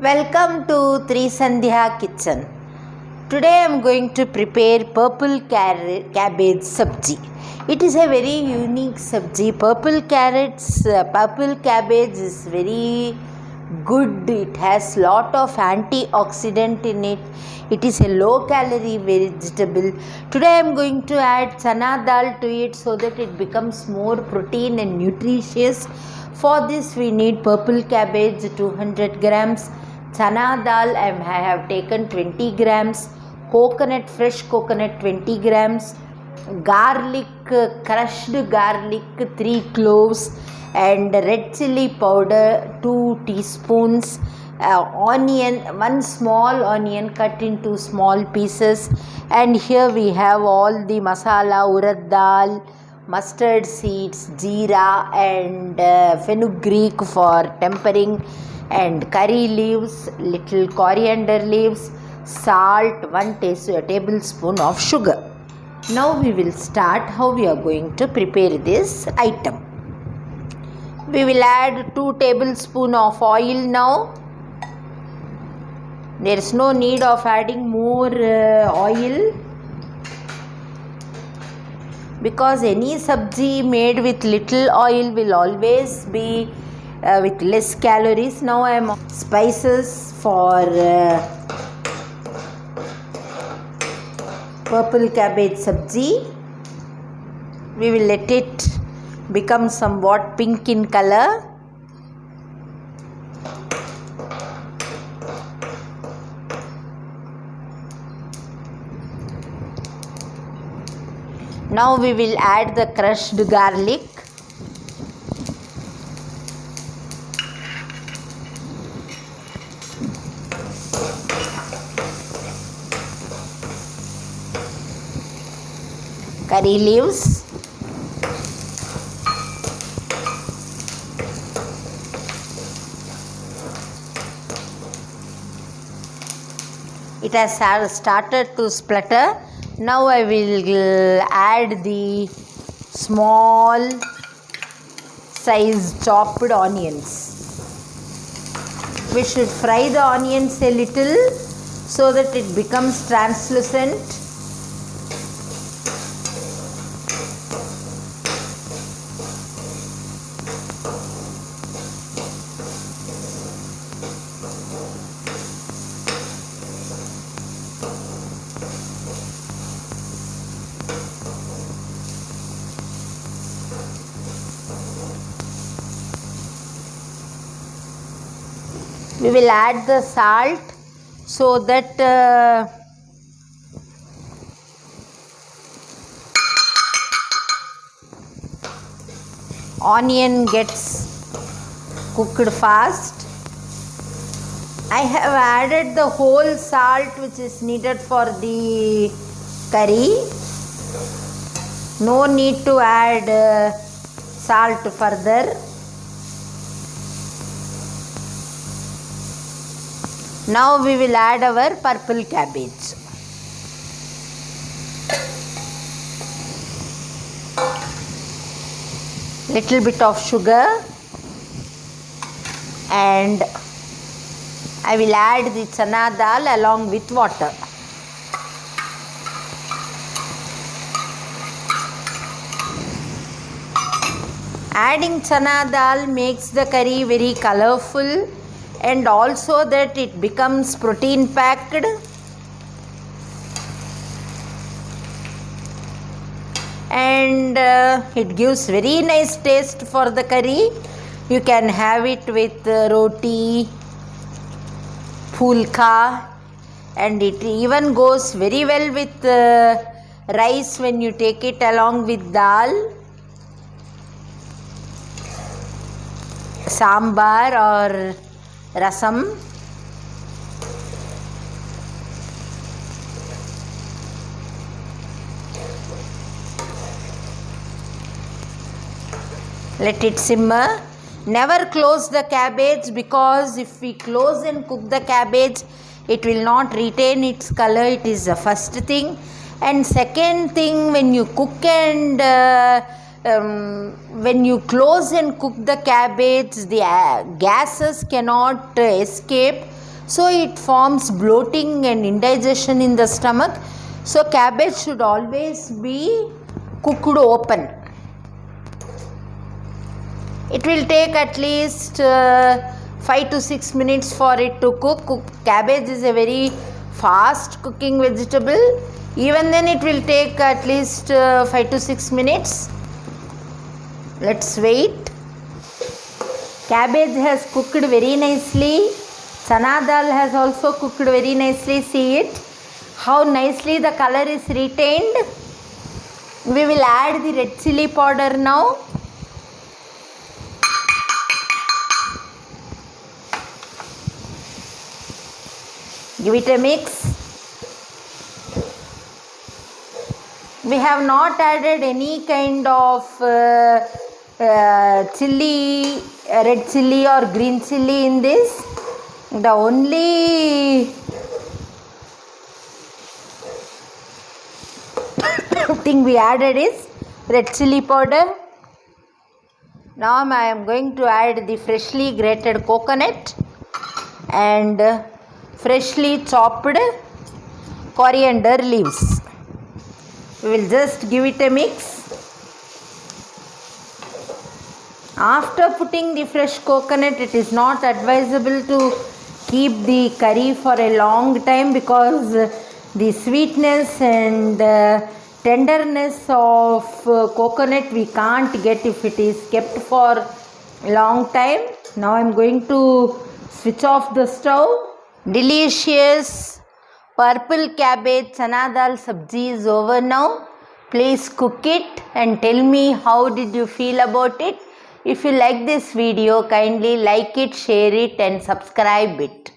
Welcome to Trisandhya Kitchen. Today I am going to prepare purple cabbage sabji. It is a very unique sabji. Purple cabbage is very good. It has lot of antioxidant in it. It is a low calorie vegetable. Today I am going to add chana dal to it so that it becomes more protein and nutritious. For this we need purple cabbage 200 grams. Chana dal I have taken 20 grams, fresh coconut 20 grams, garlic, crushed garlic 3 cloves, and red chili powder 2 teaspoons, onion, 1 small onion cut into small pieces, and here we have all the masala, urad dal, mustard seeds, jeera, and fenugreek for tempering, and curry leaves, little coriander leaves, salt, 1 tablespoon of sugar. Now we will start how we are going to prepare this item. We will add 2 tablespoons of oil now. There is no need of adding more oil, because any sabji made with little oil will always be with less calories. Now I am spices for purple cabbage sabji. We will let it become somewhat pink in color. Now we will add the crushed garlic. Curry leaves, it has started to splutter. Now I will add the small size chopped onions. We should fry the onions a little so that it becomes translucent. We will add the salt so that onion gets cooked fast. I have added the whole salt which is needed for the curry. No need to add salt further. Now we will add our purple cabbage. Little bit of sugar, and I will add the chana dal along with water. Adding chana dal makes the curry very colorful, and also that it becomes protein packed. And it gives very nice taste for the curry. You can have it with roti, pulka, and it even goes very well with rice when you take it along with dal, sambar or rasam. Let it simmer. Never close the cabbage, because if we close and cook the cabbage, it will not retain its color. It is the first thing. And second thing, when you cook and when you close and cook the cabbage, the gases cannot escape. so it forms bloating and indigestion in the stomach. So cabbage should always be cooked open. It will take at least 5 to 6 minutes for it to cook. Cabbage is a very fast cooking vegetable. Even then it will take at least 5 to 6 minutes. Let's wait. Cabbage has cooked very nicely. Chana dal has also cooked very nicely. See it, how nicely the color is retained. We will add the red chilli powder now. Give it a mix. We have not added any kind of chili, red chili or green chili in this. The only thing we added is red chili powder. Now I am going to add the freshly grated coconut and freshly chopped coriander leaves. We will just give it a mix. After putting the fresh coconut, it is not advisable to keep the curry for a long time because the sweetness and tenderness of coconut we can't get if it is kept for a long time. Now I am going to switch off the stove. Delicious purple cabbage chana dal sabji is over now. Please cook it and tell me how did you feel about it. If you like this video, kindly like it, share it and subscribe it.